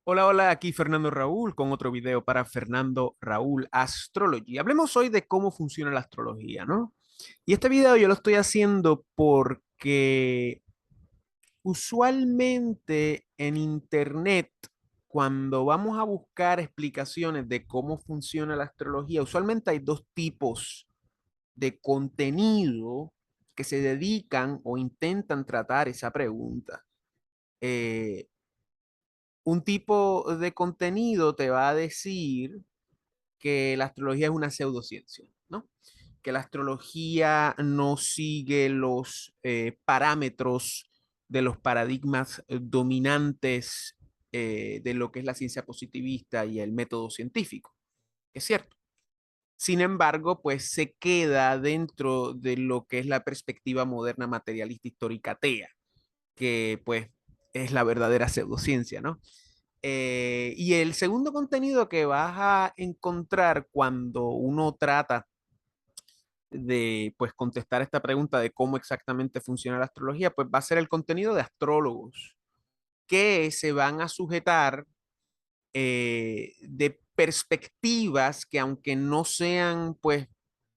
Hola, hola, aquí Fernando Raúl con otro video para Fernando Raúl Astrology. Hablemos hoy de cómo funciona la astrología, ¿no? Y este video yo lo estoy haciendo porque usualmente en internet, cuando vamos a buscar explicaciones de cómo funciona la astrología, usualmente hay dos tipos de contenido que se dedican o intentan tratar esa pregunta. Eh, un tipo de contenido te va a decir que la astrología es una pseudociencia, ¿no? Que la astrología no sigue los parámetros de los paradigmas dominantes de lo que es la ciencia positivista y el método científico. Es cierto. Sin embargo, pues se queda dentro de lo que es la perspectiva moderna materialista histórica atea, que pues es la verdadera pseudociencia, ¿no? Y el segundo contenido que vas a encontrar cuando uno trata de pues contestar esta pregunta de cómo exactamente funciona la astrología, pues va a ser el contenido de astrólogos que se van a sujetar de perspectivas que aunque no sean pues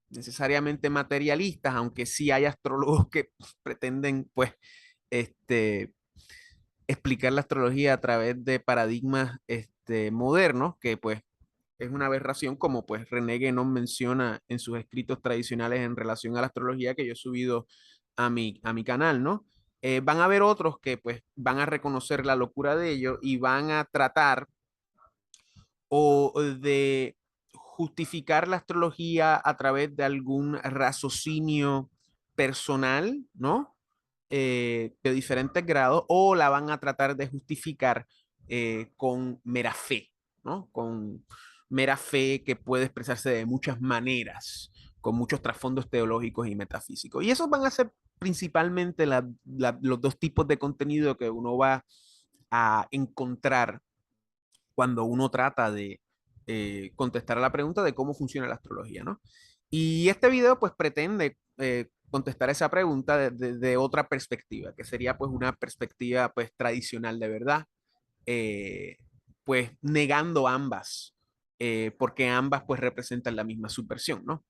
necesariamente materialistas, aunque sí hay astrólogos que pretenden pues este, explicar la astrología a través de paradigmas modernos, que pues es una aberración, como pues René Guénon menciona en sus escritos tradicionales en relación a la astrología que yo he subido a mi canal, ¿no? Van a haber otros que pues van a reconocer la locura de ello y van a tratar o de justificar la astrología a través de algún raciocinio personal, ¿no? De diferentes grados, o la van a tratar de justificar con mera fe, ¿no? Con mera fe que puede expresarse de muchas maneras, con muchos trasfondos teológicos y metafísicos. Y esos van a ser principalmente los dos tipos de contenido que uno va a encontrar cuando uno trata de contestar a la pregunta de cómo funciona la astrología, ¿no? Y este video pues pretende contestar esa pregunta de otra perspectiva, que sería pues una perspectiva pues tradicional de verdad, eh, pues negando ambas, porque ambas pues representan la misma subversión, ¿no?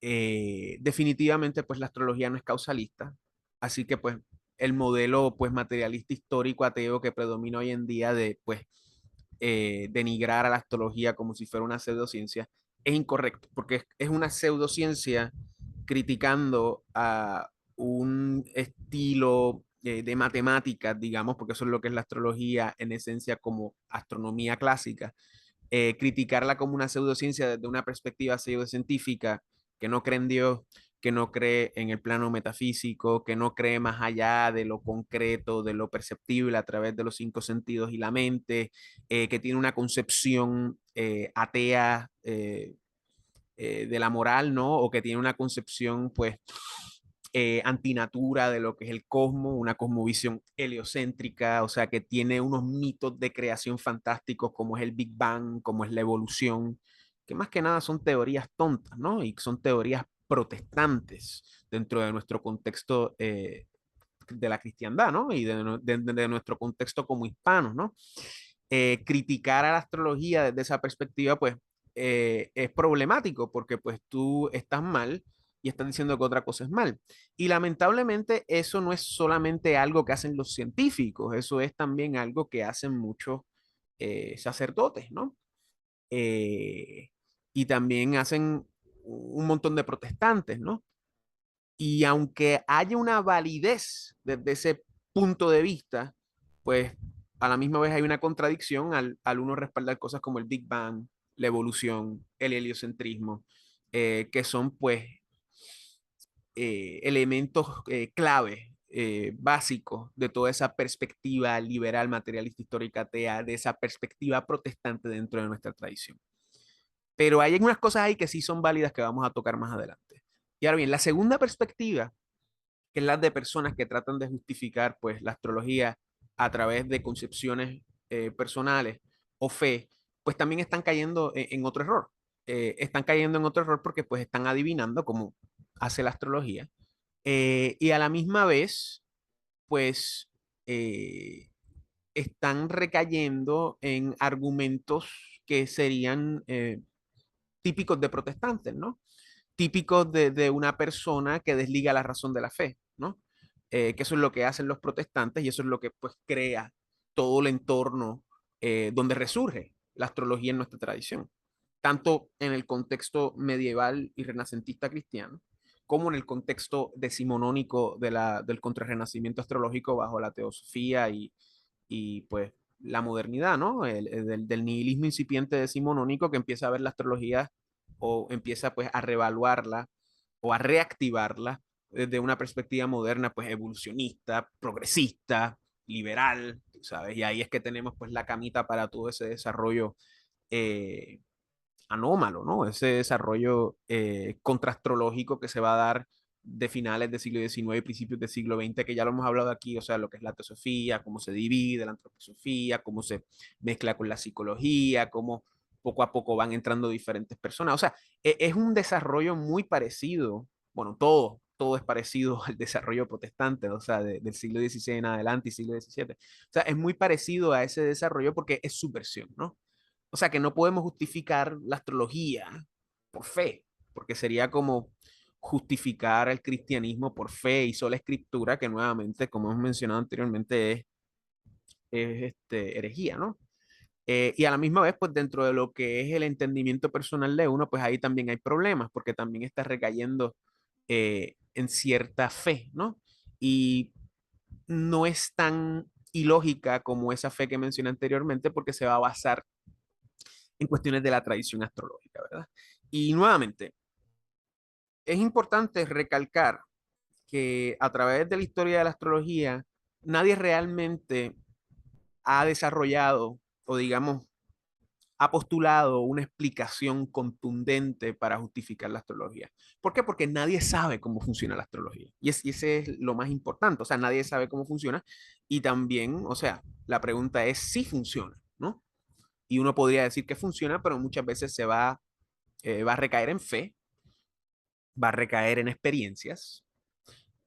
Definitivamente pues la astrología no es causalista, así que pues el modelo pues materialista histórico ateo que predomina hoy en día de pues denigrar a la astrología como si fuera una pseudociencia es incorrecto, porque es una pseudociencia criticando a un estilo de matemáticas, digamos, porque eso es lo que es la astrología en esencia como astronomía clásica, criticarla como una pseudociencia desde una perspectiva pseudocientífica que no cree en Dios, que no cree en el plano metafísico, que no cree más allá de lo concreto, de lo perceptible a través de los cinco sentidos y la mente, que tiene una concepción atea de la moral, ¿no? O que tiene una concepción, pues, antinatura de lo que es el cosmos, una cosmovisión heliocéntrica, o sea, que tiene unos mitos de creación fantásticos como es el Big Bang, como es la evolución, que más que nada son teorías tontas, ¿no? Y son teorías protestantes dentro de nuestro contexto de la cristiandad, ¿no? Y de nuestro contexto como hispanos, ¿no? Criticar a la astrología desde esa perspectiva, pues, es problemático porque pues tú estás mal y estás diciendo que otra cosa es mal. Y lamentablemente eso no es solamente algo que hacen los científicos, eso es también algo que hacen muchos sacerdotes, ¿no? Eh, y también hacen un montón de protestantes, ¿no? Y aunque haya una validez desde ese punto de vista, pues a la misma vez hay una contradicción al uno respaldar cosas como el Big Bang, la evolución, el heliocentrismo, que son pues elementos clave, básicos de toda esa perspectiva liberal, materialista, histórica, atea, de esa perspectiva protestante dentro de nuestra tradición. Pero hay algunas cosas ahí que sí son válidas que vamos a tocar más adelante. Y ahora bien, la segunda perspectiva, que es la de personas que tratan de justificar pues la astrología a través de concepciones personales o fe, pues también están cayendo en otro error. Están cayendo en otro error porque pues están adivinando como hace la astrología y a la misma vez pues eh, están recayendo en argumentos que serían típicos de protestantes, ¿no? Típicos de una persona que desliga la razón de la fe, ¿no? Que eso es lo que hacen los protestantes y eso es lo que pues crea todo el entorno donde resurge la astrología en nuestra tradición, tanto en el contexto medieval y renacentista cristiano, como en el contexto decimonónico del contrarrenacimiento astrológico bajo la teosofía y pues la modernidad, ¿no? Del nihilismo incipiente decimonónico que empieza a ver la astrología o empieza pues a reevaluarla o a reactivarla desde una perspectiva moderna, pues evolucionista, progresista, liberal, ¿sabes? Y ahí es que tenemos pues la camita para todo ese desarrollo eh, anómalo, ¿no? Ese desarrollo contrastrológico que se va a dar de finales del siglo XIX y principios del siglo XX, que ya lo hemos hablado aquí, o sea, lo que es la teosofía, cómo se divide la antroposofía, cómo se mezcla con la psicología, cómo poco a poco van entrando diferentes personas. O sea, es un desarrollo muy parecido, bueno, todo es parecido al desarrollo protestante, o sea, del siglo XVI en adelante y siglo XVII. O sea, es muy parecido a ese desarrollo porque es subversión, ¿no? O sea, que no podemos justificar la astrología por fe, porque sería como justificar el cristianismo por fe y sola escritura, que nuevamente, como hemos mencionado anteriormente, herejía, ¿no? Y a la misma vez, pues dentro de lo que es el entendimiento personal de uno, pues ahí también hay problemas, porque también está recayendo en cierta fe, ¿no? Y no es tan ilógica como esa fe que mencioné anteriormente, porque se va a basar en cuestiones de la tradición astrológica, ¿verdad? Y nuevamente, es importante recalcar que a través de la historia de la astrología, nadie realmente ha desarrollado o digamos, ha postulado una explicación contundente para justificar la astrología. ¿Por qué? Porque nadie sabe cómo funciona la astrología. Y ese es lo más importante. O sea, nadie sabe cómo funciona. Y también, o sea, la pregunta es si funciona, ¿no? Y uno podría decir que funciona, pero muchas veces va a recaer en fe, va a recaer en experiencias,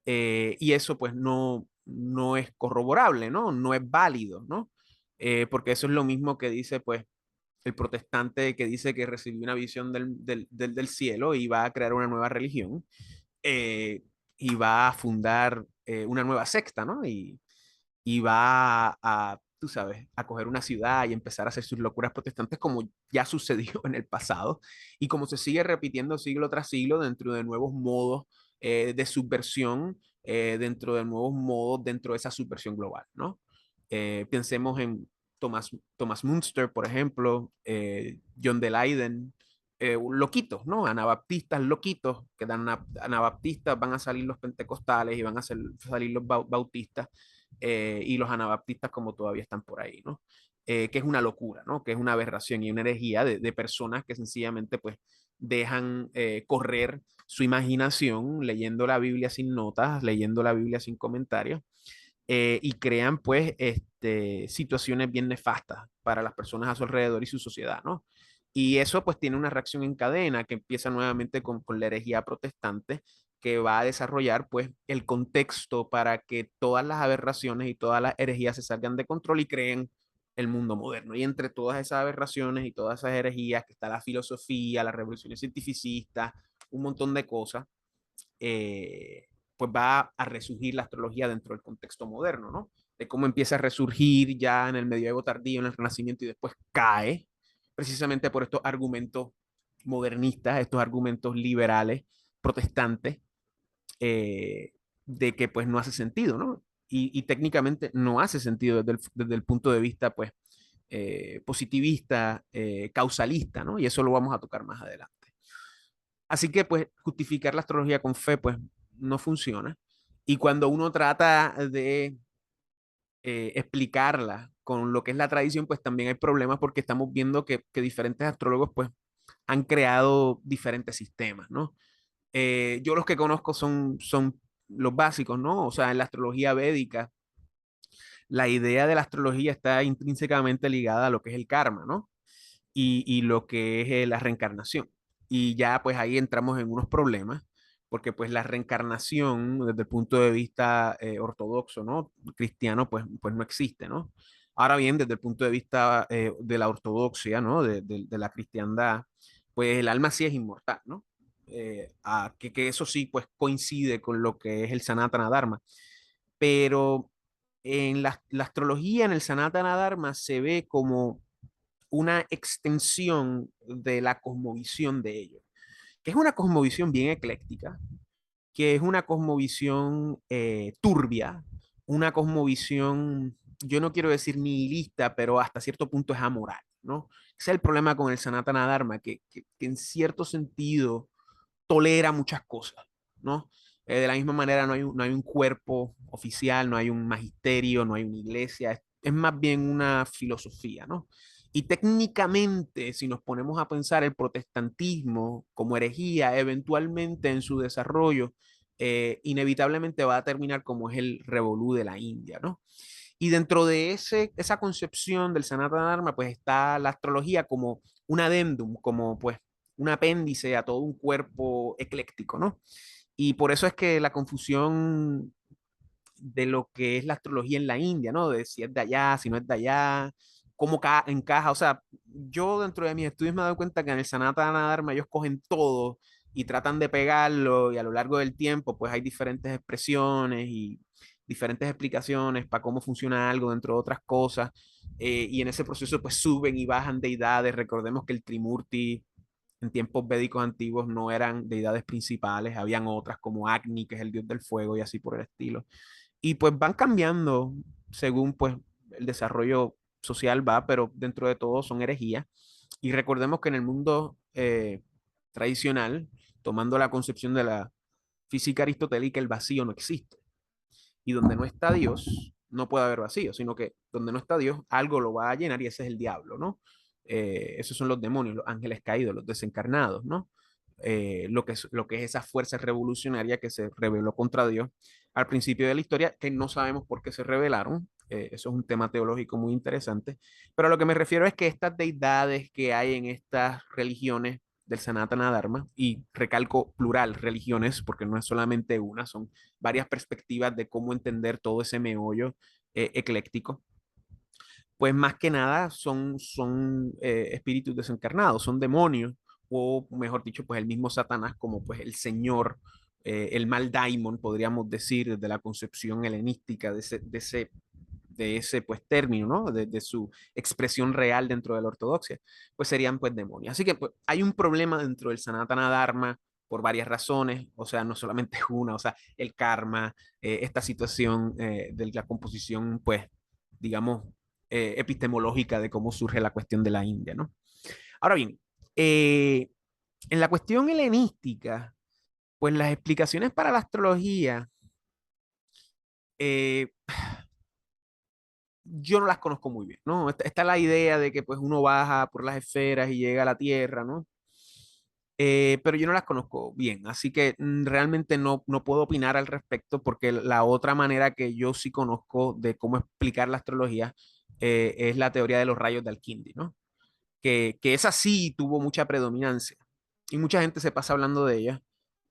y eso pues no es corroborable, ¿no? No es válido, ¿no? Porque eso es lo mismo que dice pues el protestante que dice que recibió una visión del cielo y va a crear una nueva religión eh, y va a fundar una nueva secta, ¿no? Y va tú sabes, a coger una ciudad y empezar a hacer sus locuras protestantes como ya sucedió en el pasado y como se sigue repitiendo siglo tras siglo dentro de nuevos modos de subversión, dentro de nuevos modos dentro de esa subversión global, ¿no? Pensemos en Thomas Munster, por ejemplo, John de Leiden, loquitos, ¿no? Anabaptistas loquitos, que dan anabaptistas, van a salir los pentecostales y van a salir los bautistas y los anabaptistas como todavía están por ahí, ¿no? Que es una locura, ¿no? Que es una aberración y una herejía de personas que sencillamente pues dejan correr su imaginación leyendo la Biblia sin notas, leyendo la Biblia sin comentarios y crean pues situaciones bien nefastas para las personas a su alrededor y su sociedad, ¿no? Y eso pues tiene una reacción en cadena que empieza nuevamente con la herejía protestante que va a desarrollar pues el contexto para que todas las aberraciones y todas las herejías se salgan de control y creen el mundo moderno. Y entre todas esas aberraciones y todas esas herejías que está la filosofía, las revoluciones cientificistas, un montón de cosas, pues va a resurgir la astrología dentro del contexto moderno, ¿no? De cómo empieza a resurgir ya en el medioevo tardío, en el Renacimiento y después cae, precisamente por estos argumentos modernistas, estos argumentos liberales, protestantes, de que pues no hace sentido, ¿no? Y técnicamente no hace sentido desde el punto de vista pues positivista, causalista, ¿no? Y eso lo vamos a tocar más adelante. Así que pues justificar la astrología con fe pues no funciona. Y cuando uno trata de explicarla con lo que es la tradición, pues también hay problemas porque estamos viendo que diferentes astrólogos pues han creado diferentes sistemas, ¿no? Yo los que conozco son los básicos, ¿no? O sea, en la astrología védica, la idea de la astrología está intrínsecamente ligada a lo que es el karma, ¿no? Y lo que es la reencarnación. Y ya pues ahí entramos en unos problemas, porque pues la reencarnación desde el punto de vista ortodoxo, ¿no? Cristiano, pues no existe, ¿no? Ahora bien, desde el punto de vista de la ortodoxia, ¿no? De la cristiandad, pues el alma sí es inmortal, ¿no? Que eso sí, pues coincide con lo que es el Sanatana Dharma. Pero en la astrología, en el Sanatana Dharma, se ve como una extensión de la cosmovisión de ellos, que es una cosmovisión bien ecléctica, que es una cosmovisión turbia, una cosmovisión, yo no quiero decir nihilista, pero hasta cierto punto es amoral, ¿no? Ese es el problema con el Sanatana Dharma, que en cierto sentido tolera muchas cosas, ¿no? De la misma manera no hay un cuerpo oficial, no hay un magisterio, no hay una iglesia, es más bien una filosofía, ¿no? Y técnicamente, si nos ponemos a pensar el protestantismo como herejía, eventualmente en su desarrollo, inevitablemente va a terminar como es el revolú de la India, ¿no? Y dentro de esa concepción del Sanatana Dharma, pues está la astrología como un adendum, como pues un apéndice a todo un cuerpo ecléctico, ¿no? Y por eso es que la confusión de lo que es la astrología en la India, ¿no? De si es de allá, si no es de allá, cómo encaja. O sea, yo dentro de mis estudios me he dado cuenta que en el Sanatana Dharma ellos cogen todo y tratan de pegarlo y a lo largo del tiempo pues hay diferentes expresiones y diferentes explicaciones para cómo funciona algo dentro de otras cosas. Y en ese proceso pues suben y bajan deidades. Recordemos que el Trimurti en tiempos védicos antiguos no eran deidades principales, habían otras como Agni, que es el dios del fuego y así por el estilo. Y pues van cambiando según pues el desarrollo social va, pero dentro de todo son herejías. Y recordemos que en el mundo tradicional, tomando la concepción de la física aristotélica, el vacío no existe. Y donde no está Dios, no puede haber vacío, sino que donde no está Dios, algo lo va a llenar y ese es el diablo, ¿no? Esos son los demonios, los ángeles caídos, los desencarnados, ¿no? Lo que es esa fuerza revolucionaria que se rebeló contra Dios al principio de la historia, que no sabemos por qué se rebelaron. Eso es un tema teológico muy interesante. Pero a lo que me refiero es que estas deidades que hay en estas religiones del Sanatana Dharma, y recalco plural, religiones, porque no es solamente una, son varias perspectivas de cómo entender todo ese meollo ecléctico, pues más que nada son espíritus desencarnados, son demonios, o mejor dicho, pues el mismo Satanás como pues el señor, el mal daimon, podríamos decir, desde la concepción helenística de ese pues término, ¿no? De su expresión real dentro de la ortodoxia, pues serían pues demonios. Así que pues, hay un problema dentro del Sanatana Dharma por varias razones, o sea, no solamente una, o sea, el karma, esta situación de la composición, pues, digamos, epistemológica de cómo surge la cuestión de la India, ¿no? Ahora bien, eh, en la cuestión helenística, pues las explicaciones para la astrología, eh, yo no las conozco muy bien, ¿no? Está la idea de que pues uno baja por las esferas y llega a la Tierra, ¿no? Pero yo no las conozco bien, así que realmente no puedo opinar al respecto porque la otra manera que yo sí conozco de cómo explicar la astrología es la teoría de los rayos de Al-Kindi, ¿no? Que esa sí tuvo mucha predominancia y mucha gente se pasa hablando de ella.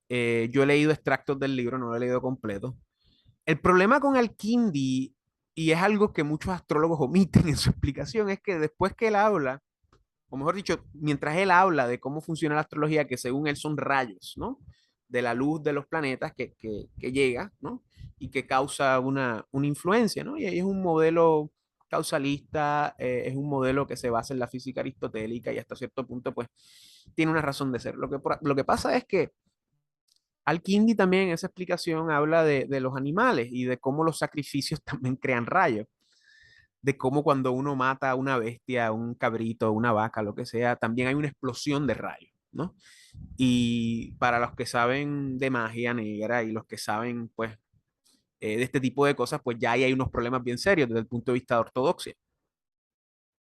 Yo he leído extractos del libro, no lo he leído completo. El problema con Al-Kindi, y es algo que muchos astrólogos omiten en su explicación, es que después que él habla, o mejor dicho, mientras él habla de cómo funciona la astrología, que según él son rayos, ¿no? De la luz de los planetas que llega, ¿no? Y que causa una influencia, ¿no? Y ahí es un modelo causalista, es un modelo que se basa en la física aristotélica y hasta cierto punto, pues, tiene una razón de ser. Lo que pasa es que Al-Kindi también en esa explicación habla de los animales y de cómo los sacrificios también crean rayos, de cómo cuando uno mata a una bestia, un cabrito, una vaca, lo que sea, también hay una explosión de rayos, ¿no? Y para los que saben de magia negra y los que saben, pues, de este tipo de cosas, pues ya ahí hay unos problemas bien serios desde el punto de vista de ortodoxia.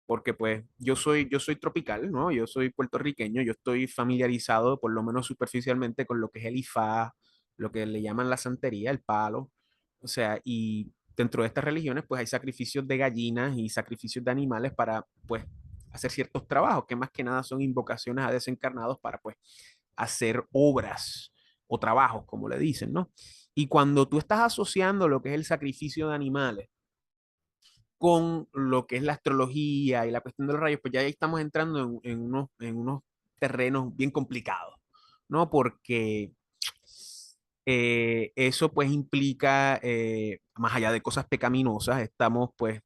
Porque pues yo soy tropical, ¿no? Yo soy puertorriqueño, yo estoy familiarizado por lo menos superficialmente con lo que es el Ifá, lo que le llaman la santería, el palo. O sea, y dentro de estas religiones pues hay sacrificios de gallinas y sacrificios de animales para pues hacer ciertos trabajos, que más que nada son invocaciones a desencarnados para pues hacer obras o trabajos, como le dicen, ¿no? Y cuando tú estás asociando lo que es el sacrificio de animales con lo que es la astrología y la cuestión de los rayos, pues ya ahí estamos entrando en unos terrenos bien complicados, ¿no? Porque eso pues implica, más allá de cosas pecaminosas, estamos pues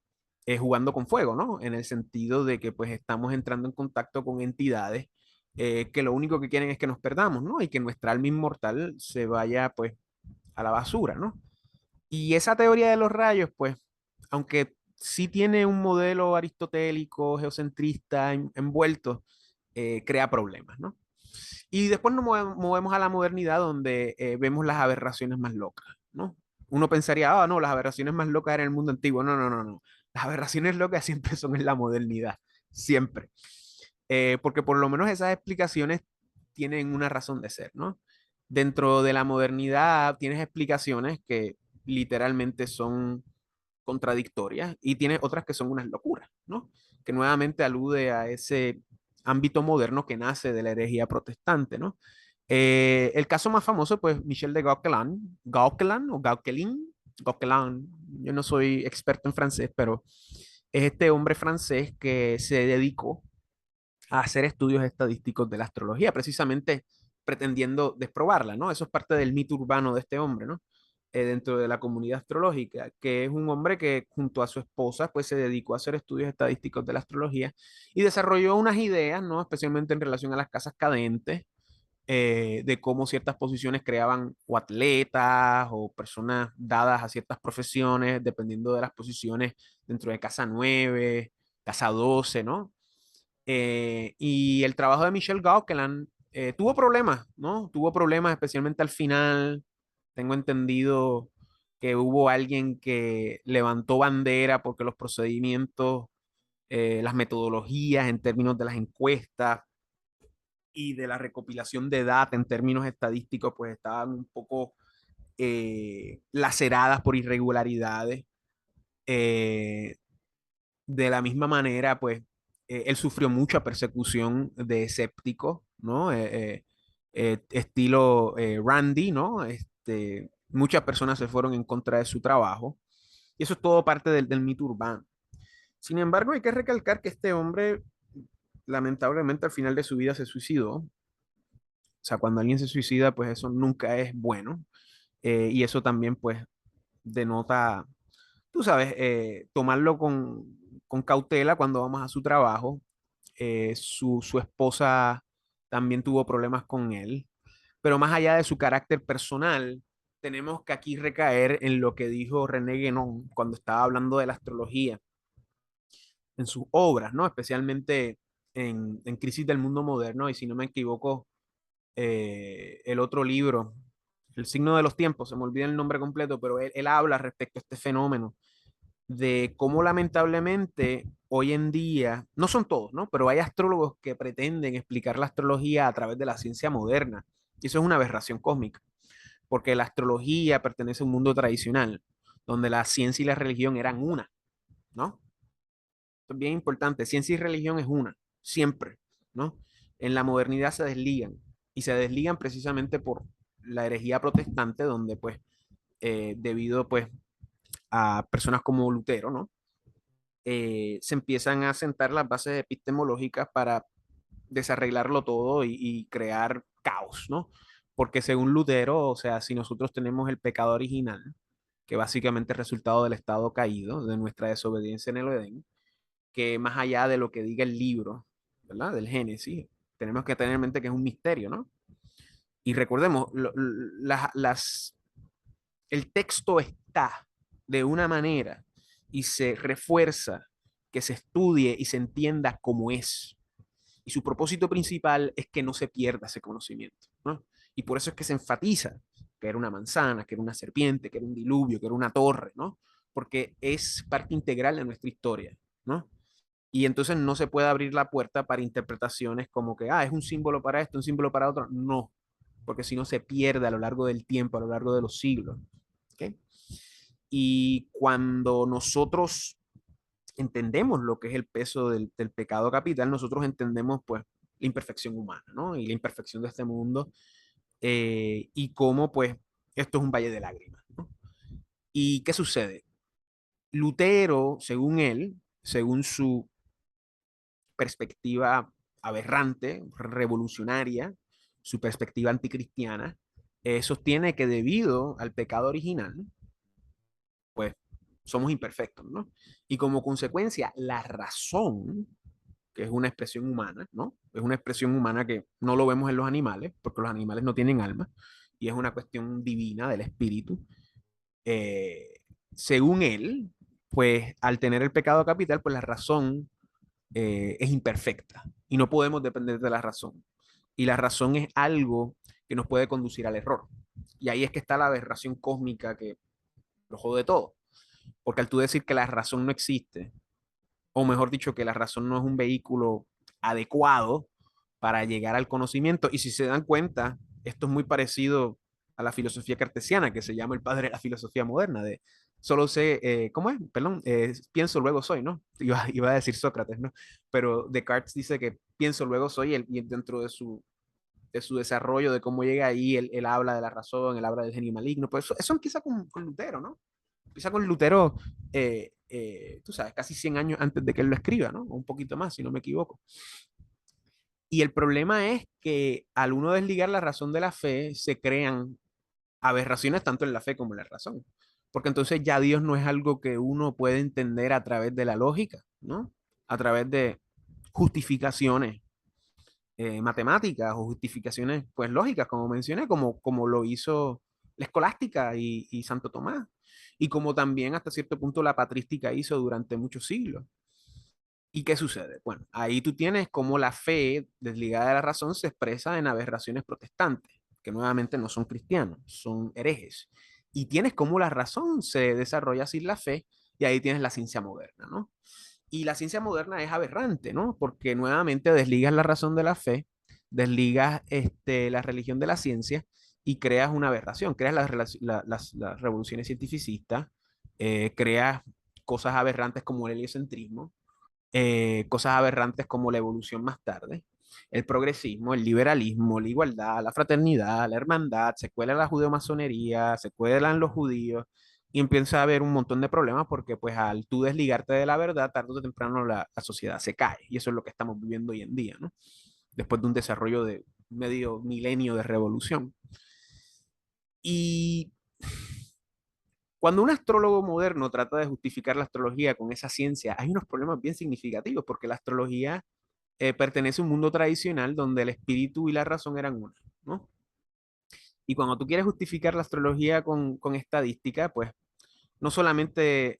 jugando con fuego, ¿no? En el sentido de que pues estamos entrando en contacto con entidades que lo único que quieren es que nos perdamos, ¿no? Y que nuestra alma inmortal se vaya pues a la basura, ¿no? Y esa teoría de los rayos, pues, aunque sí tiene un modelo aristotélico, geocentrista envuelto, crea problemas, ¿no? Y después nos movemos a la modernidad donde vemos las aberraciones más locas, ¿no? Uno pensaría, ah, no, las aberraciones más locas eran en el mundo antiguo. No, no, no, no. Las aberraciones locas siempre son en la modernidad, siempre. Porque por lo menos esas explicaciones tienen una razón de ser, ¿no? Dentro de la modernidad tienes explicaciones que literalmente son contradictorias y tienes otras que son unas locuras, ¿no? Que nuevamente alude a ese ámbito moderno que nace de la herejía protestante, ¿no? El caso más famoso, pues, Michel de Gauquelin, Gauquelin o Gauquelin, Gauquelin, yo no soy experto en francés, pero es este hombre francés que se dedicó a hacer estudios estadísticos de la astrología, precisamente pretendiendo desprobarla, ¿no? Eso es parte del mito urbano de este hombre, ¿no? Dentro de la comunidad astrológica, que es un hombre que junto a su esposa pues se dedicó a hacer estudios estadísticos de la astrología y desarrolló unas ideas, ¿no? Especialmente en relación a las casas cadentes, de cómo ciertas posiciones creaban o atletas o personas dadas a ciertas profesiones, dependiendo de las posiciones dentro de casa 9, casa 12, ¿no? Y el trabajo de Michel Gauquelin tuvo problemas, ¿no? Tuvo problemas especialmente al final. Tengo entendido que hubo alguien que levantó bandera porque los procedimientos, las metodologías en términos de las encuestas y de la recopilación de data en términos estadísticos, pues estaban un poco laceradas por irregularidades. Eh, de la misma manera, pues, él sufrió mucha persecución de escépticos, ¿no? Estilo Randy, ¿no? Muchas personas se fueron en contra de su trabajo. Y eso es todo parte del mito urbano. Sin embargo, hay que recalcar que este hombre, lamentablemente, al final de su vida se suicidó. O sea, cuando alguien se suicida, pues eso nunca es bueno. Y eso también, pues, denota, tú sabes, tomarlo con cautela cuando vamos a su trabajo. Su esposa también tuvo problemas con él, pero más allá de su carácter personal, tenemos que aquí recaer en lo que dijo René Guénon cuando estaba hablando de la astrología en sus obras, ¿no? Especialmente en Crisis del Mundo Moderno, y si no me equivoco, el otro libro, El signo de los tiempos, se me olvida el nombre completo, pero él habla respecto a este fenómeno de cómo lamentablemente hoy en día, no son todos, ¿no? Pero hay astrólogos que pretenden explicar la astrología a través de la ciencia moderna. Y eso es una aberración cósmica, porque la astrología pertenece a un mundo tradicional, donde la ciencia y la religión eran una, ¿no? Esto es bien importante, ciencia y religión es una, siempre, ¿no? En la modernidad se desligan, y se desligan precisamente por la herejía protestante, donde pues, debido pues a personas como Lutero, ¿no? Se empiezan a sentar las bases epistemológicas para desarreglarlo todo y crear caos, ¿no? Porque según Lutero, o sea, si nosotros tenemos el pecado original, que básicamente es resultado del estado caído, de nuestra desobediencia en el Edén, que más allá de lo que diga el libro, ¿verdad? Del Génesis, tenemos que tener en mente que es un misterio, ¿no? Y recordemos, el texto está de una manera y se refuerza que se estudie y se entienda como es. Y su propósito principal es que no se pierda ese conocimiento, ¿no? Y por eso es que se enfatiza que era una manzana, que era una serpiente, que era un diluvio, que era una torre, ¿no? Porque es parte integral de nuestra historia, ¿no? Y entonces no se puede abrir la puerta para interpretaciones como que, ah, es un símbolo para esto, un símbolo para otro. No, porque si no se pierde a lo largo del tiempo, a lo largo de los siglos. ¿Okay? Y cuando nosotros entendemos lo que es el peso del pecado capital, nosotros entendemos pues la imperfección humana, ¿no? Y la imperfección de este mundo, y cómo pues esto es un valle de lágrimas, ¿no? ¿Y qué sucede? Lutero, según él, según su perspectiva aberrante, revolucionaria, su perspectiva anticristiana, sostiene que debido al pecado original, pues somos imperfectos, ¿no? Y como consecuencia, la razón, que es una expresión humana, ¿no? Es una expresión humana que no lo vemos en los animales, porque los animales no tienen alma, y es una cuestión divina del espíritu. Eh, Según él, pues al tener el pecado capital, pues la razón es imperfecta y no podemos depender de la razón. Y la razón es algo que nos puede conducir al error. Y ahí es que está la aberración cósmica que lo jode todo. Porque al tú decir que la razón no existe, o mejor dicho, que la razón no es un vehículo adecuado para llegar al conocimiento, y si se dan cuenta, esto es muy parecido a la filosofía cartesiana, que se llama el padre de la filosofía moderna, de solo sé, ¿cómo es? Perdón, pienso, luego soy, ¿no? Iba a decir Sócrates, ¿no? Pero Descartes dice que pienso, luego soy, y dentro de su desarrollo, de cómo llega ahí, él habla de la razón, él habla del genio maligno, pues eso empieza con Lutero, ¿no? Empieza con Lutero, tú sabes, casi 100 años antes de que él lo escriba, ¿no? O un poquito más, si no me equivoco. Y el problema es que al uno desligar la razón de la fe, se crean aberraciones tanto en la fe como en la razón. Porque entonces ya Dios no es algo que uno puede entender a través de la lógica, ¿no? A través de justificaciones matemáticas o justificaciones pues lógicas, como mencioné, como lo hizo la escolástica y Santo Tomás, y como también hasta cierto punto la patrística hizo durante muchos siglos. ¿Y qué sucede? Bueno, ahí tú tienes como la fe desligada de la razón se expresa en aberraciones protestantes, que nuevamente no son cristianos, son herejes. Y tienes como la razón se desarrolla sin la fe, y ahí tienes la ciencia moderna, ¿no? Y la ciencia moderna es aberrante, ¿no? Porque nuevamente desligas la razón de la fe, desligas la religión de la ciencia y creas una aberración, creas las revoluciones cientificistas, creas cosas aberrantes como el heliocentrismo, cosas aberrantes como la evolución más tarde, el progresismo, el liberalismo, la igualdad, la fraternidad, la hermandad, se cuela la judeo-masonería, se cuelan los judíos y empieza a haber un montón de problemas porque pues al tú desligarte de la verdad, tarde o temprano la sociedad se cae y eso es lo que estamos viviendo hoy en día, ¿no? Después de un desarrollo de medio milenio de revolución. Y cuando un astrólogo moderno trata de justificar la astrología con esa ciencia, hay unos problemas bien significativos porque la astrología pertenece a un mundo tradicional donde el espíritu y la razón eran una, ¿no? Y cuando tú quieres justificar la astrología con estadística, pues no solamente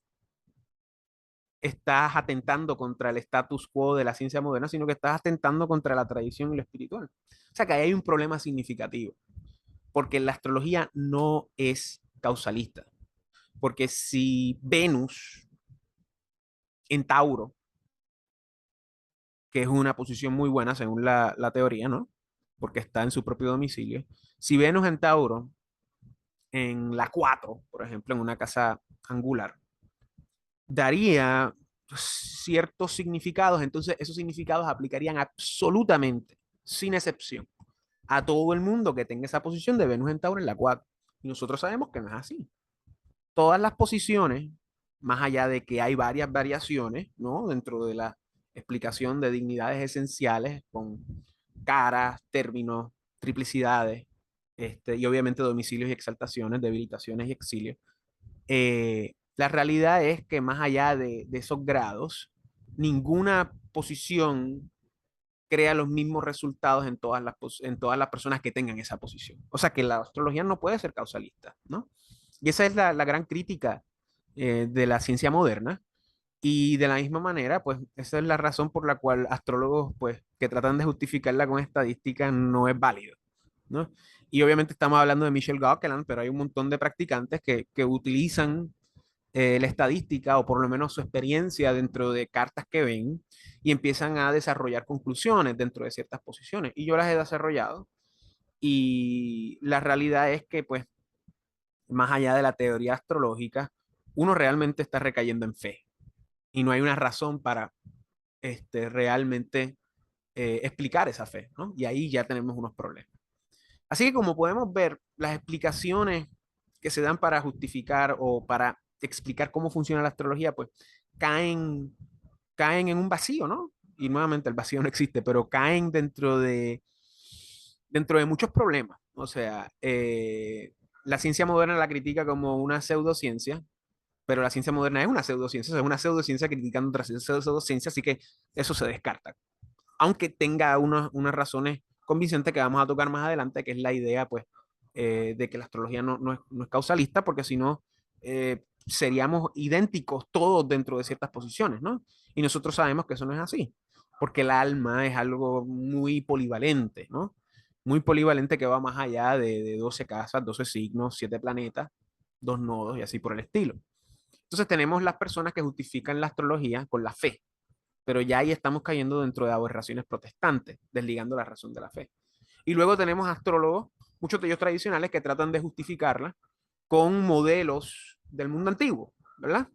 estás atentando contra el status quo de la ciencia moderna, sino que estás atentando contra la tradición y lo espiritual. O sea que ahí hay un problema significativo, porque la astrología no es causalista, porque si Venus en Tauro, que es una posición muy buena según la teoría, ¿no? Porque está en su propio domicilio, si Venus en Tauro en la 4, por ejemplo, en una casa angular, daría ciertos significados, entonces esos significados aplicarían absolutamente, sin excepción, a todo el mundo que tenga esa posición de Venus en Tauro en la 4. Y nosotros sabemos que no es así. Todas las posiciones, más allá de que hay varias variaciones, ¿no? Dentro de la explicación de dignidades esenciales con caras, términos, triplicidades, y obviamente domicilios y exaltaciones, debilitaciones y exilios. La realidad es que más allá de esos grados, ninguna posición crea los mismos resultados en todas las personas que tengan esa posición. O sea que la astrología no puede ser causalista, ¿no? Y esa es la gran crítica de la ciencia moderna. Y de la misma manera, pues esa es la razón por la cual astrólogos, pues, que tratan de justificarla con estadísticas no es válido, ¿no? Y obviamente estamos hablando de Michel Gauquelin, pero hay un montón de practicantes que utilizan la estadística o por lo menos su experiencia dentro de cartas que ven y empiezan a desarrollar conclusiones dentro de ciertas posiciones. Y yo las he desarrollado y la realidad es que, pues, más allá de la teoría astrológica, uno realmente está recayendo en fe y no hay una razón para realmente explicar esa fe, ¿no? Y ahí ya tenemos unos problemas. Así que como podemos ver, las explicaciones que se dan para justificar o para explicar cómo funciona la astrología, pues caen, caen en un vacío, ¿no? Y nuevamente el vacío no existe, pero caen dentro de muchos problemas. O sea, la ciencia moderna la critica como una pseudociencia, pero la ciencia moderna es una pseudociencia, o sea, es una pseudociencia criticando otra pseudociencia, así que eso se descarta. Aunque tenga unas razones convincentes que vamos a tocar más adelante, que es la idea, pues, de que la astrología no es causalista, porque si no, seríamos idénticos todos dentro de ciertas posiciones, ¿no? Y nosotros sabemos que eso no es así, porque el alma es algo muy polivalente, ¿no? Muy polivalente que va más allá de 12 casas, 12 signos, 7 planetas, 2 nodos y así por el estilo. Entonces tenemos las personas que justifican la astrología con la fe, pero ya ahí estamos cayendo dentro de aberraciones protestantes, desligando la razón de la fe. Y luego tenemos astrólogos, muchos de ellos tradicionales, que tratan de justificarla con modelos del mundo antiguo, ¿verdad?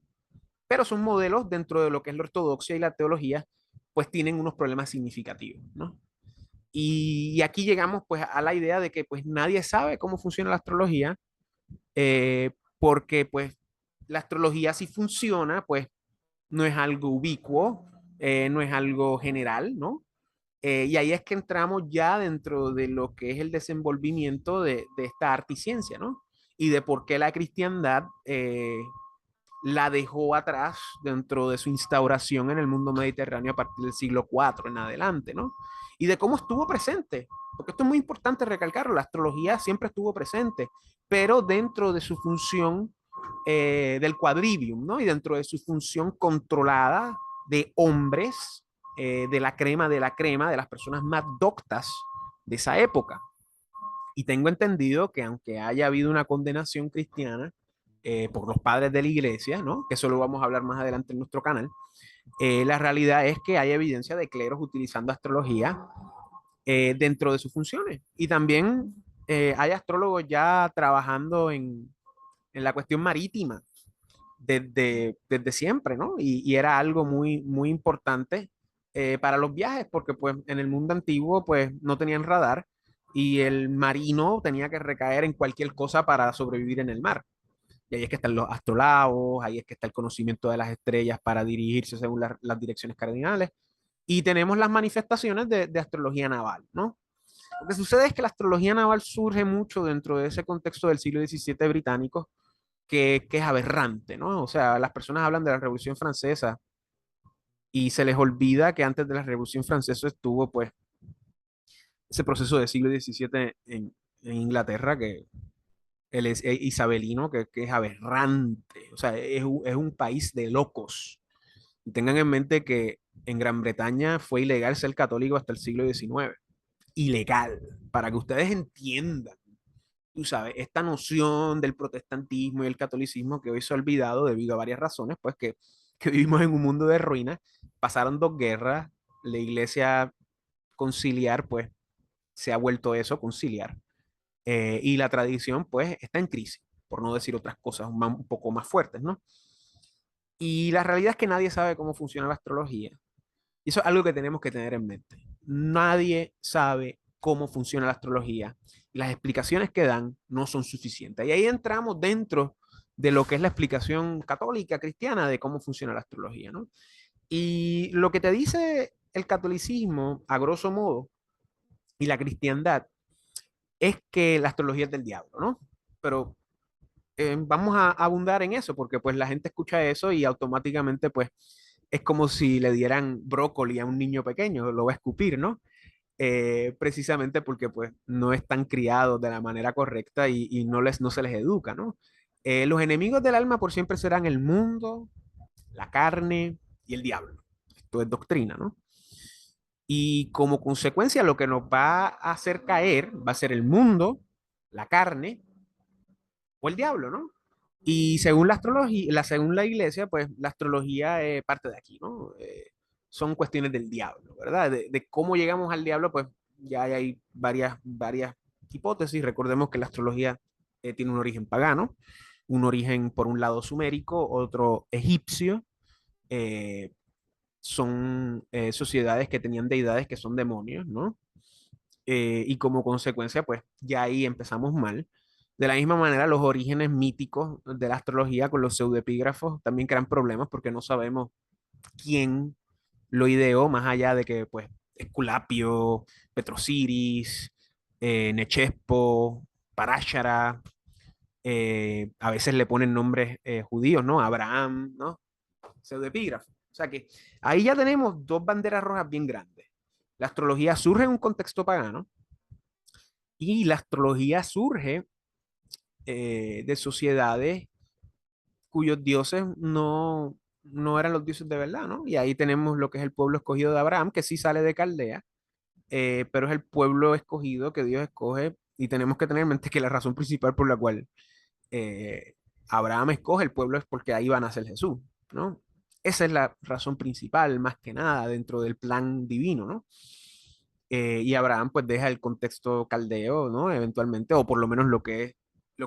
Pero son modelos dentro de lo que es la ortodoxia y la teología, pues tienen unos problemas significativos, ¿no? Y aquí llegamos pues a la idea de que pues nadie sabe cómo funciona la astrología, porque pues la astrología si funciona, pues no es algo ubicuo, no es algo general, ¿no? Y ahí es que entramos ya dentro de lo que es el desenvolvimiento de esta arte y ciencia, ¿no? Y de por qué la cristiandad la dejó atrás dentro de su instauración en el mundo mediterráneo a partir del siglo IV en adelante, ¿no? Y de cómo estuvo presente, porque esto es muy importante recalcarlo, la astrología siempre estuvo presente, pero dentro de su función del quadrivium, ¿no? Y dentro de su función controlada de hombres, de la crema, de las personas más doctas de esa época. Y tengo entendido que aunque haya habido una condenación cristiana por los padres de la iglesia, ¿no? Que eso lo vamos a hablar más adelante en nuestro canal, la realidad es que hay evidencia de cleros utilizando astrología dentro de sus funciones. Y también hay astrólogos ya trabajando en la cuestión marítima desde siempre, ¿no? Y era algo muy, muy importante para los viajes, porque pues en el mundo antiguo pues no tenían radar y el marino tenía que recaer en cualquier cosa para sobrevivir en el mar. Y ahí es que están los astrolabos, ahí es que está el conocimiento de las estrellas para dirigirse según las direcciones cardinales. Y tenemos las manifestaciones de astrología naval, ¿no? Lo que sucede es que la astrología naval surge mucho dentro de ese contexto del siglo XVII británico, que es aberrante, ¿no? O sea, las personas hablan de la Revolución Francesa y se les olvida que antes de la Revolución Francesa estuvo, pues, ese proceso del siglo XVII en Inglaterra, que el es isabelino, que es aberrante. O sea, es un país de locos. Y tengan en mente que en Gran Bretaña fue ilegal ser católico hasta el siglo XIX. Ilegal, para que ustedes entiendan, tú sabes, esta noción del protestantismo y el catolicismo que hoy se ha olvidado debido a varias razones, pues que vivimos en un mundo de ruinas, pasaron 2 guerras, la iglesia conciliar, pues se ha vuelto eso, conciliar, y la tradición, pues está en crisis, por no decir otras cosas un poco más fuertes, ¿no? Y la realidad es que nadie sabe cómo funciona la astrología. Y eso es algo que tenemos que tener en mente. Nadie sabe cómo funciona la astrología. Y las explicaciones que dan no son suficientes. Y ahí entramos dentro de lo que es la explicación católica cristiana de cómo funciona la astrología, ¿no? Y lo que te dice el catolicismo, a grosso modo, y la cristiandad, es que la astrología es del diablo, ¿no? Pero vamos a abundar en eso, porque pues la gente escucha eso y automáticamente pues es como si le dieran brócoli a un niño pequeño, lo va a escupir, ¿no? Precisamente porque pues no están criados de la manera correcta y no se les educa, ¿no? Los enemigos del alma por siempre serán el mundo, la carne y el diablo. Esto es doctrina, ¿no? Y como consecuencia lo que nos va a hacer caer va a ser el mundo, la carne o el diablo, ¿no? Y según la astrología, según la iglesia, pues la astrología es parte de aquí, ¿no? Son cuestiones del diablo, ¿verdad? De cómo llegamos al diablo, pues ya hay varias hipótesis. Recordemos que la astrología tiene un origen pagano, un origen por un lado sumérico, otro egipcio. eh, Son sociedades que tenían deidades que son demonios, ¿no? Y como consecuencia, pues ya ahí empezamos mal. De la misma manera, los orígenes míticos de la astrología con los pseudoepígrafos también crean problemas porque no sabemos quién lo ideó, más allá de que, pues, Esculapio, Petrosiris, Nechespo, Paráshara, a veces le ponen nombres judíos, ¿no? Abraham, ¿no? Pseudoepígrafo. O sea que ahí ya tenemos dos banderas rojas bien grandes. La astrología surge en un contexto pagano y la astrología surge de sociedades cuyos dioses no eran los dioses de verdad, ¿no? Y ahí tenemos lo que es el pueblo escogido de Abraham, que sí sale de Caldea, pero es el pueblo escogido que Dios escoge y tenemos que tener en mente que la razón principal por la cual eh, Abraham escoge el pueblo es porque ahí va a nacer Jesús, ¿no? Esa es la razón principal, más que nada, dentro del plan divino, ¿no? Y Abraham pues deja el contexto caldeo, ¿no? Eventualmente, o por lo menos lo que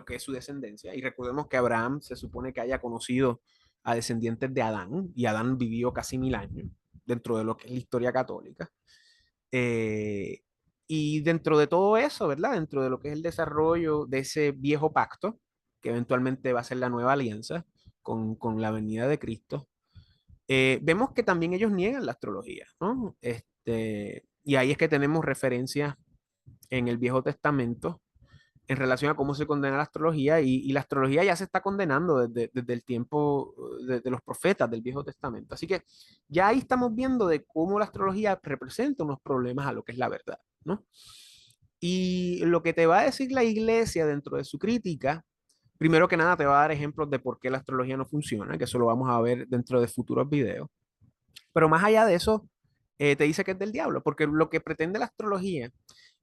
es su descendencia. Y recordemos que Abraham se supone que haya conocido a descendientes de Adán, y Adán vivió casi 1000 años dentro de lo que es la historia católica. Eh, y dentro de todo eso, ¿verdad? Dentro de lo que es el desarrollo de ese viejo pacto, que eventualmente va a ser la nueva alianza con la venida de Cristo, vemos que también ellos niegan la astrología, ¿no? Y ahí es que tenemos referencias en el Viejo Testamento en relación a cómo se condena la astrología y la astrología ya se está condenando desde el tiempo de los profetas del Viejo Testamento. Así que ya ahí estamos viendo de cómo la astrología representa unos problemas a lo que es la verdad, ¿no? Y lo que te va a decir la iglesia dentro de su crítica, primero que nada te va a dar ejemplos de por qué la astrología no funciona, que eso lo vamos a ver dentro de futuros videos. Pero más allá de eso, te dice que es del diablo, porque lo que pretende la astrología,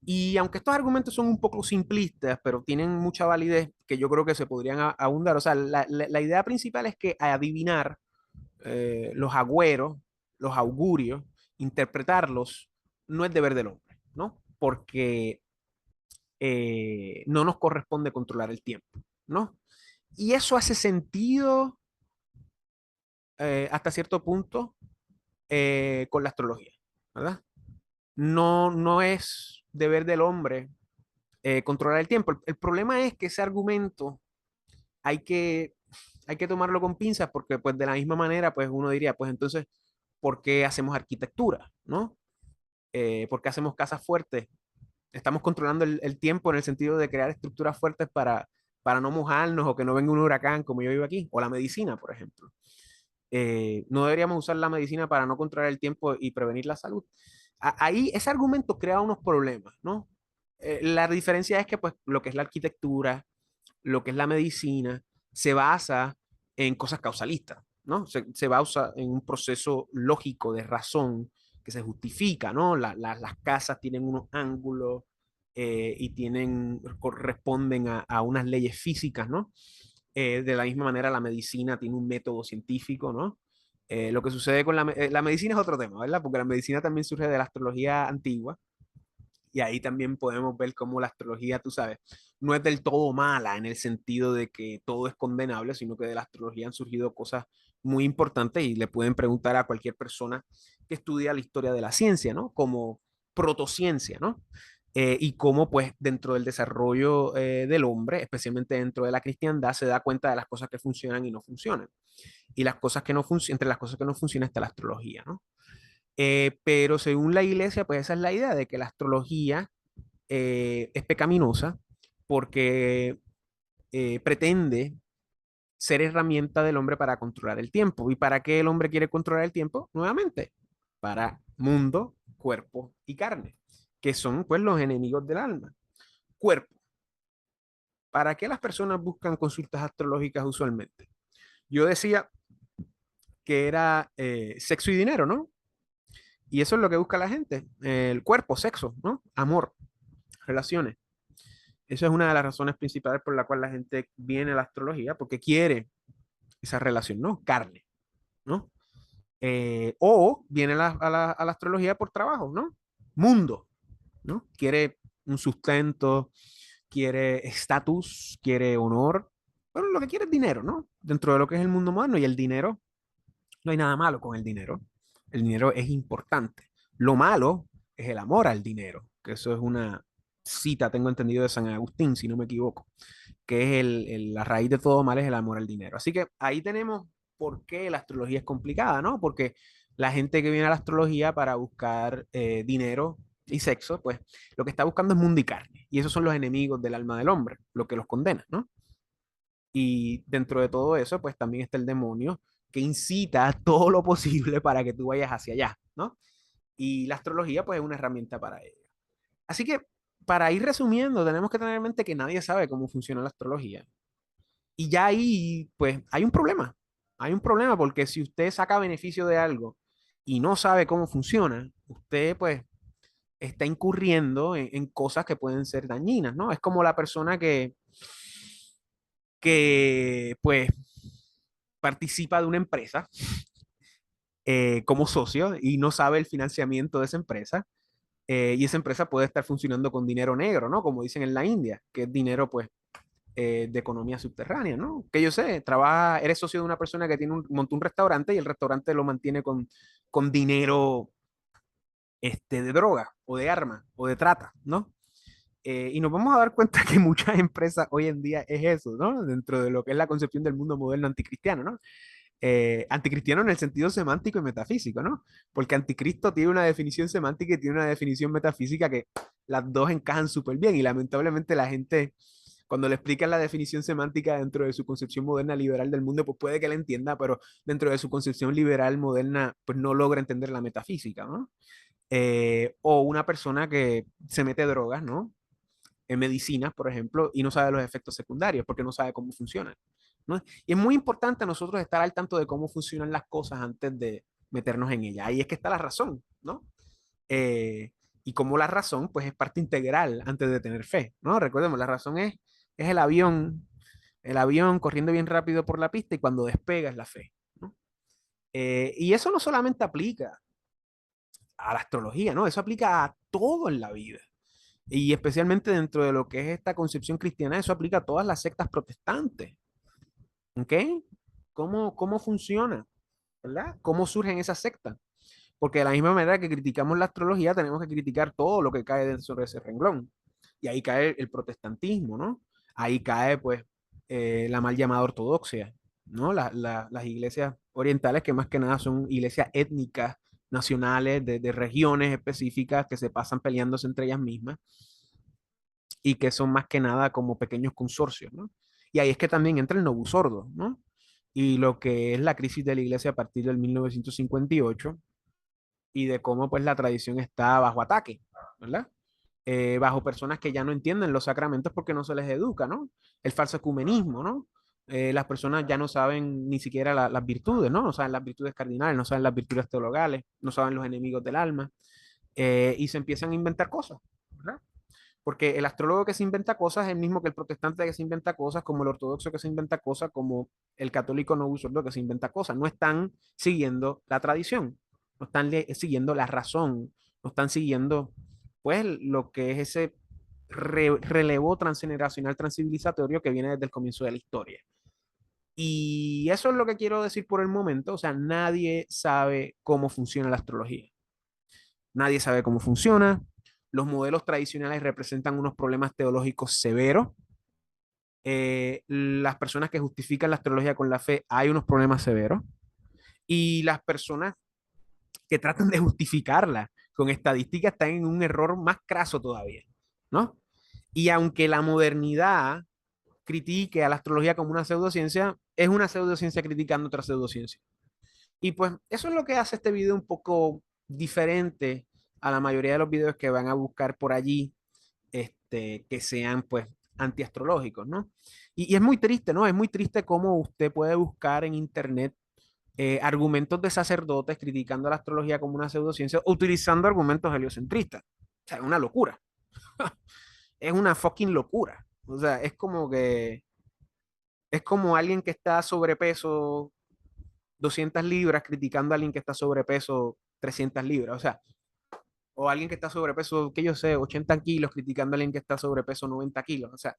y aunque estos argumentos son un poco simplistas, pero tienen mucha validez que yo creo que se podrían ahondar, o sea, la idea principal es que adivinar los agüeros, los augurios, interpretarlos, no es deber del hombre, ¿no? Porque no nos corresponde controlar el tiempo, ¿no? Y eso hace sentido hasta cierto punto con la astrología, ¿verdad? No es deber del hombre controlar el tiempo. El problema es que ese argumento hay que, hay que tomarlo con pinzas porque pues de la misma manera pues uno diría, pues entonces, ¿por qué hacemos arquitectura? ¿No? ¿Por qué hacemos casas fuertes? Estamos controlando el tiempo en el sentido de crear estructuras fuertes para no mojarnos o que no venga un huracán como yo vivo aquí, o la medicina, por ejemplo. No deberíamos usar la medicina para no controlar el tiempo y prevenir la salud. Ahí ese argumento crea unos problemas, ¿no? La diferencia es que pues lo que es la arquitectura, lo que es la medicina, se basa en cosas causalistas, ¿no? Se basa en un proceso lógico de razón que se justifica, ¿no? Las casas tienen unos ángulos y corresponden a unas leyes físicas, ¿no? De la misma manera, la medicina tiene un método científico, ¿no? Lo que sucede con la medicina es otro tema, ¿verdad? Porque la medicina también surge de la astrología antigua y ahí también podemos ver cómo la astrología, tú sabes, no es del todo mala en el sentido de que todo es condenable, sino que de la astrología han surgido cosas muy importantes y le pueden preguntar a cualquier persona que estudia la historia de la ciencia, ¿no? Como protociencia, ¿no? Y cómo pues dentro del desarrollo del hombre, especialmente dentro de la cristiandad, se da cuenta de las cosas que funcionan y no funcionan. Y las cosas que no funcionan, entre las cosas que no funcionan está la astrología, ¿no? Pero según la iglesia, pues esa es la idea de que la astrología es pecaminosa porque pretende ser herramienta del hombre para controlar el tiempo. ¿Y para qué el hombre quiere controlar el tiempo? Nuevamente, para mundo, cuerpo y carne, que son pues los enemigos del alma. Cuerpo. ¿Para qué las personas buscan consultas astrológicas usualmente? Yo decía que era sexo y dinero, ¿no? Y eso es lo que busca la gente, el cuerpo, sexo, ¿no? Amor, relaciones. Eso es una de las razones principales por la cual la gente viene a la astrología, porque quiere esa relación, ¿no? Carne, ¿no? O viene a la astrología por trabajo, ¿no? Mundo, ¿no? Quiere un sustento, quiere estatus, quiere honor. Bueno, lo que quiere es dinero, ¿no? Dentro de lo que es el mundo moderno y el dinero, no hay nada malo con el dinero. El dinero es importante. Lo malo es el amor al dinero, que eso es una cita, tengo entendido, de San Agustín, si no me equivoco. que es la raíz de todo mal es el amor al dinero. Así que ahí tenemos por qué la astrología es complicada, ¿no? Porque la gente que viene a la astrología para buscar dinero y sexo, pues lo que está buscando es mundo y carne. Y esos son los enemigos del alma del hombre, lo que los condena, ¿no? Y dentro de todo eso, pues también está el demonio que incita todo lo posible para que tú vayas hacia allá, ¿no? Y la astrología, pues, es una herramienta para ello. Así que, para ir resumiendo, tenemos que tener en mente que nadie sabe cómo funciona la astrología. Y ya ahí, pues, hay un problema. Hay un problema porque si usted saca beneficio de algo y no sabe cómo funciona, usted, pues, está incurriendo en cosas que pueden ser dañinas, ¿no? Es como la persona pues, participa de una empresa como socio y no sabe el financiamiento de esa empresa. Y esa empresa puede estar funcionando con dinero negro, ¿no? Como dicen en la India, que es dinero, pues, de economía subterránea, ¿no? Que yo sé, eres socio de una persona que montó un restaurante y el restaurante lo mantiene con dinero de droga o de arma o de trata, ¿no? Y nos vamos a dar cuenta que muchas empresas hoy en día es eso, ¿no? Dentro de lo que es la concepción del mundo moderno anticristiano, ¿no? Anticristiano en el sentido semántico y metafísico, ¿no? Porque anticristo tiene una definición semántica y tiene una definición metafísica que las dos encajan súper bien y lamentablemente la gente, cuando le explican la definición semántica dentro de su concepción moderna liberal del mundo, pues puede que la entienda, pero dentro de su concepción liberal moderna, pues no logra entender la metafísica, ¿no? O una persona que se mete drogas, ¿no? En medicinas, por ejemplo, y no sabe los efectos secundarios porque no sabe cómo funcionan, ¿no? Y es muy importante nosotros estar al tanto de cómo funcionan las cosas antes de meternos en ellas. Ahí es que está la razón, ¿no? Eh, y como la razón, pues es parte integral antes de tener fe, ¿no? Recordemos, la razón es el avión corriendo bien rápido por la pista y cuando despega es la fe, ¿no? Y eso no solamente aplica a la astrología, ¿no? Eso aplica a todo en la vida. Y especialmente dentro de lo que es esta concepción cristiana, eso aplica a todas las sectas protestantes. ¿Ok? ¿Cómo funciona? ¿Verdad? ¿Cómo surgen esas sectas? Porque de la misma manera que criticamos la astrología, tenemos que criticar todo lo que cae dentro de ese renglón. Y ahí cae el protestantismo, ¿no? Ahí cae, pues, la mal llamada ortodoxia, ¿no? Las iglesias orientales, que más que nada son iglesias étnicas, nacionales, de regiones específicas que se pasan peleándose entre ellas mismas y que son más que nada como pequeños consorcios, ¿no? Y ahí es que también entra el Novus Ordo, ¿no? Y lo que es la crisis de la iglesia a partir del 1958 y de cómo pues la tradición está bajo ataque, ¿verdad? Bajo personas que ya no entienden los sacramentos porque no se les educa, ¿no? El falso ecumenismo, ¿no? Las personas ya no saben ni siquiera las virtudes, ¿no? No saben las virtudes cardinales, no saben las virtudes teologales, no saben los enemigos del alma, y se empiezan a inventar cosas, ¿verdad? Porque el astrólogo que se inventa cosas es el mismo que el protestante que se inventa cosas, como el ortodoxo que se inventa cosas, como el católico no usurdo que se inventa cosas. No están siguiendo la tradición, no están siguiendo la razón, no están siguiendo, pues, lo que es ese relevo transgeneracional, transcivilizatorio que viene desde el comienzo de la historia. Y eso es lo que quiero decir por el momento. O sea, nadie sabe cómo funciona la astrología. Nadie sabe cómo funciona. Los modelos tradicionales representan unos problemas teológicos severos. Las personas que justifican la astrología con la fe, hay unos problemas severos. Y las personas que tratan de justificarla con estadísticas están en un error más craso todavía, ¿no? Y aunque la modernidad critique a la astrología como una pseudociencia, es una pseudociencia criticando otra pseudociencia. Y pues eso es lo que hace este video un poco diferente a la mayoría de los videos que van a buscar por allí, que sean pues antiastrológicos, ¿no? Y es muy triste, ¿no? Es muy triste cómo usted puede buscar en internet argumentos de sacerdotes criticando la astrología como una pseudociencia, utilizando argumentos heliocentristas. O sea, es una locura. Es una fucking locura. O sea, es como alguien que está sobrepeso 200 libras criticando a alguien que está sobrepeso 300 libras. O sea, o alguien que está sobrepeso, que yo sé, 80 kilos criticando a alguien que está sobrepeso 90 kilos. O sea,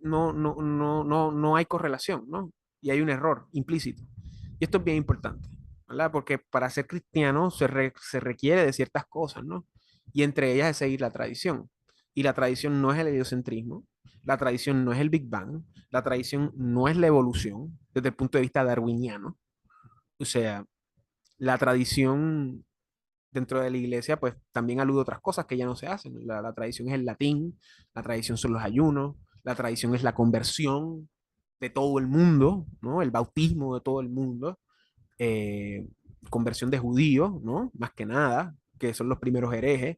no hay correlación, ¿no? Y hay un error implícito. Y esto es bien importante, ¿verdad? Porque para ser cristiano se requiere de ciertas cosas, ¿no? Y entre ellas es seguir la tradición. Y la tradición no es el heliocentrismo. la tradición no es el Big Bang, la tradición no es la evolución desde el punto de vista darwiniano. O sea, la tradición dentro de la iglesia, pues también alude a otras cosas que ya no se hacen. La tradición es el latín, la tradición son los ayunos, la tradición es la conversión de todo el mundo, ¿no? El bautismo de todo el mundo, eh, conversión de judíos, ¿no? Más que nada, que son los primeros herejes.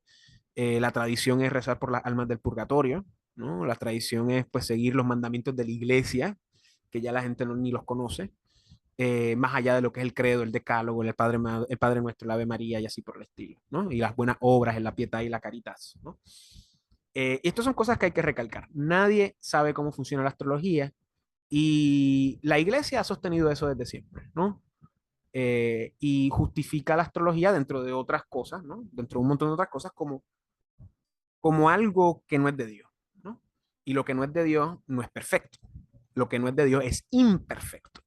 La tradición es rezar por las almas del purgatorio, ¿no? La tradición es pues seguir los mandamientos de la iglesia, que ya la gente no, ni los conoce, más allá de lo que es el credo, el decálogo, el Padre Nuestro, el Ave María y así por el estilo, ¿no? Y las buenas obras, en la piedad y la caritas, ¿no? Y estas son cosas que hay que recalcar. Nadie sabe cómo funciona la astrología y la iglesia ha sostenido eso desde siempre, ¿no? Y justifica la astrología dentro de otras cosas, ¿no? Dentro de un montón de otras cosas como algo que no es de Dios, ¿no? Y lo que no es de Dios no es perfecto. Lo que no es de Dios es imperfecto,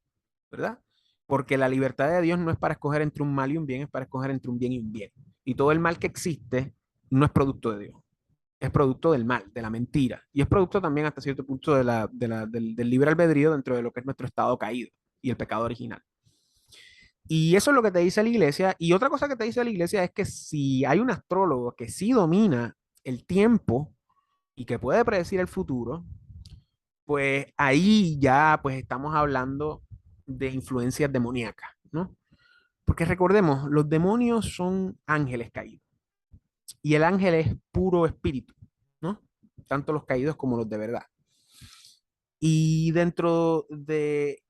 ¿verdad? Porque la libertad de Dios no es para escoger entre un mal y un bien, es para escoger entre un bien y un bien. Y todo el mal que existe no es producto de Dios, es producto del mal, de la mentira. Y es producto también hasta cierto punto del libre albedrío dentro de lo que es nuestro estado caído y el pecado original. Y eso es lo que te dice la iglesia. Y otra cosa que te dice la iglesia es que si hay un astrólogo que sí domina el tiempo y que puede predecir el futuro, pues ahí ya pues estamos hablando de influencias demoníacas, ¿no? Porque recordemos, los demonios son ángeles caídos y el ángel es puro espíritu, ¿no? Tanto los caídos como los de verdad. Y dentro de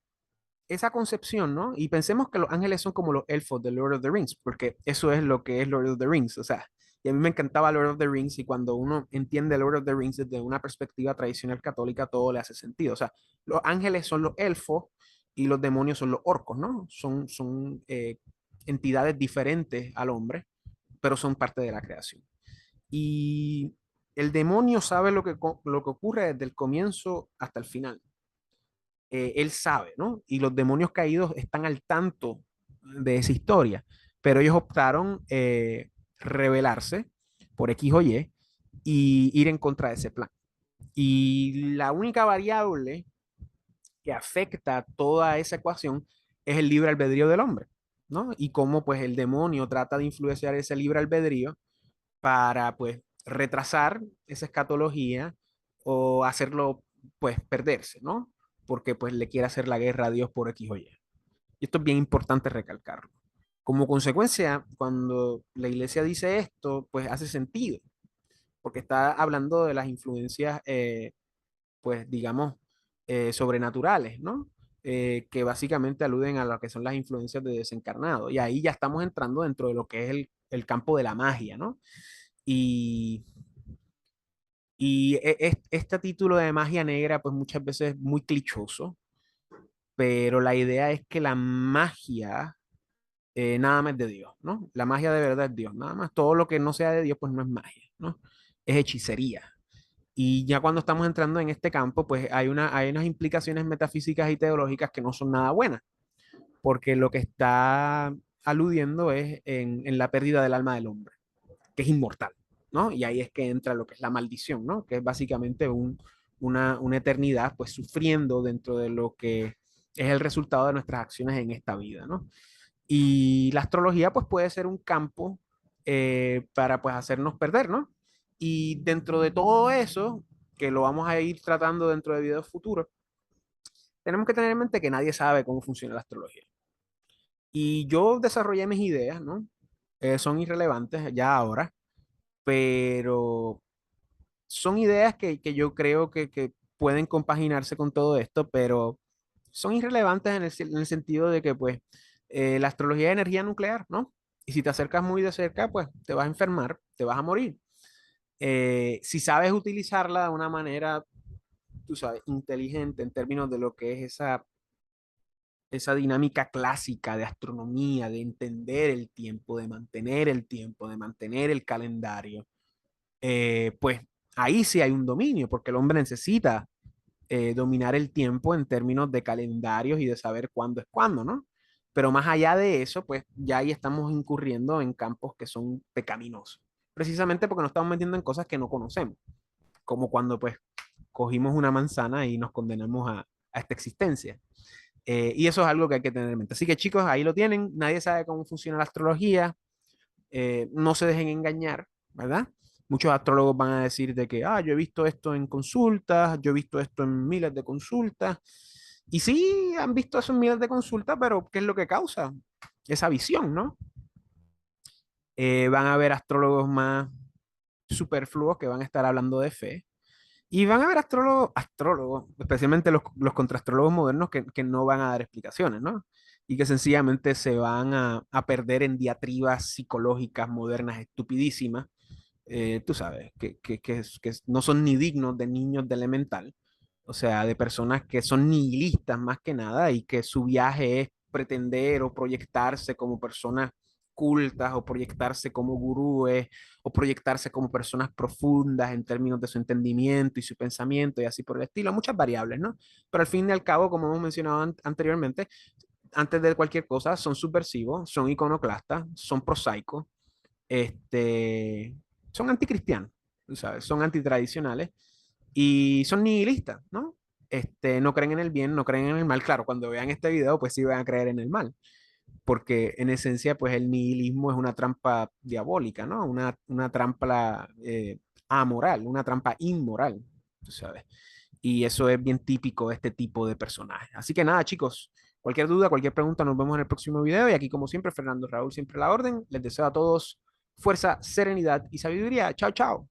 esa concepción, ¿no? Y pensemos que los ángeles son como los elfos de Lord of the Rings, porque eso es lo que es Lord of the Rings, o sea, y a mí me encantaba Lord of the Rings y cuando uno entiende Lord of the Rings desde una perspectiva tradicional católica, todo le hace sentido. O sea, los ángeles son los elfos y los demonios son los orcos, ¿no? Son entidades diferentes al hombre, pero son parte de la creación. Y el demonio sabe lo que ocurre desde el comienzo hasta el final. Él sabe, ¿no? Y los demonios caídos están al tanto de esa historia, pero ellos optaron rebelarse por X o y ir en contra de ese plan. Y la única variable que afecta toda esa ecuación es el libre albedrío del hombre, ¿no? Y cómo pues el demonio trata de influenciar ese libre albedrío para pues retrasar esa escatología o hacerlo pues perderse, ¿no? Porque pues le quiere hacer la guerra a Dios por X o Y. Y esto es bien importante recalcarlo. Como consecuencia, cuando la iglesia dice esto, pues hace sentido, porque está hablando de las influencias, pues digamos, sobrenaturales, ¿no? Que básicamente aluden a lo que son las influencias de desencarnado. Y ahí ya estamos entrando dentro de lo que es el campo de la magia, ¿no? Y, este título de magia negra, pues muchas veces es muy clichoso, pero la idea es que la magia nada más es de Dios, ¿no? La magia de verdad es Dios, nada más todo lo que no sea de Dios, pues no es magia, ¿no? Es hechicería. Y ya cuando estamos entrando en este campo, pues hay unas implicaciones metafísicas y teológicas que no son nada buenas, porque lo que está aludiendo es en la pérdida del alma del hombre, que es inmortal, ¿no? Y ahí es que entra lo que es la maldición, ¿no? Que es básicamente una eternidad, pues sufriendo dentro de lo que es el resultado de nuestras acciones en esta vida, ¿no? Y la astrología, pues puede ser un campo para, pues, hacernos perder, ¿no? Y dentro de todo eso, que lo vamos a ir tratando dentro de videos futuros, tenemos que tener en mente que nadie sabe cómo funciona la astrología. Y yo desarrollé mis ideas, ¿no? Son irrelevantes ya ahora, pero son ideas que yo creo que pueden compaginarse con todo esto, pero son irrelevantes en el sentido de que, pues, la astrología es energía nuclear, ¿no? Y si te acercas muy de cerca, pues te vas a enfermar, te vas a morir. Si sabes utilizarla de una manera, tú sabes, inteligente en términos de lo que es esa dinámica clásica de astronomía, de entender el tiempo, de mantener el calendario, pues ahí sí hay un dominio, porque el hombre necesita dominar el tiempo en términos de calendarios y de saber cuándo es cuándo, ¿no? Pero más allá de eso, pues ya ahí estamos incurriendo en campos que son pecaminosos, precisamente porque nos estamos metiendo en cosas que no conocemos, como cuando pues cogimos una manzana y nos condenamos a esta existencia. Y eso es algo que hay que tener en mente. Así que chicos, ahí lo tienen. Nadie sabe cómo funciona la astrología. No se dejen engañar, ¿verdad? Muchos astrólogos van a decir de que, yo he visto esto en consultas, yo he visto esto en miles de consultas. Y sí, han visto eso en miles de consultas, pero ¿qué es lo que causa esa visión, no? Van a haber astrólogos más superfluos que van a estar hablando de fe. Y van a haber astrólogos, especialmente los contraastrólogos modernos, que no van a dar explicaciones, ¿no? Y que sencillamente se van a perder en diatribas psicológicas modernas estupidísimas, tú sabes, que no son ni dignos de niños de elemental, o sea, de personas que son nihilistas más que nada y que su viaje es pretender o proyectarse como personas cultas o proyectarse como gurúes o proyectarse como personas profundas en términos de su entendimiento y su pensamiento y así por el estilo, muchas variables, ¿no? Pero al fin y al cabo, como hemos mencionado anteriormente, antes de cualquier cosa, son subversivos, son iconoclastas, son prosaicos, este, son anticristianos, ¿sabes? Son antitradicionales y son nihilistas, ¿no? No creen en el bien, no creen en el mal. Claro, cuando vean este video, pues sí van a creer en el mal, porque en esencia, pues el nihilismo es una trampa diabólica, ¿no? Una trampa amoral, una trampa inmoral, tú sabes. Y eso es bien típico de este tipo de personajes. Así que nada, chicos, cualquier duda, cualquier pregunta, nos vemos en el próximo video. Y aquí, como siempre, Fernando Raúl, siempre a la orden. Les deseo a todos fuerza, serenidad y sabiduría. Chao, chao.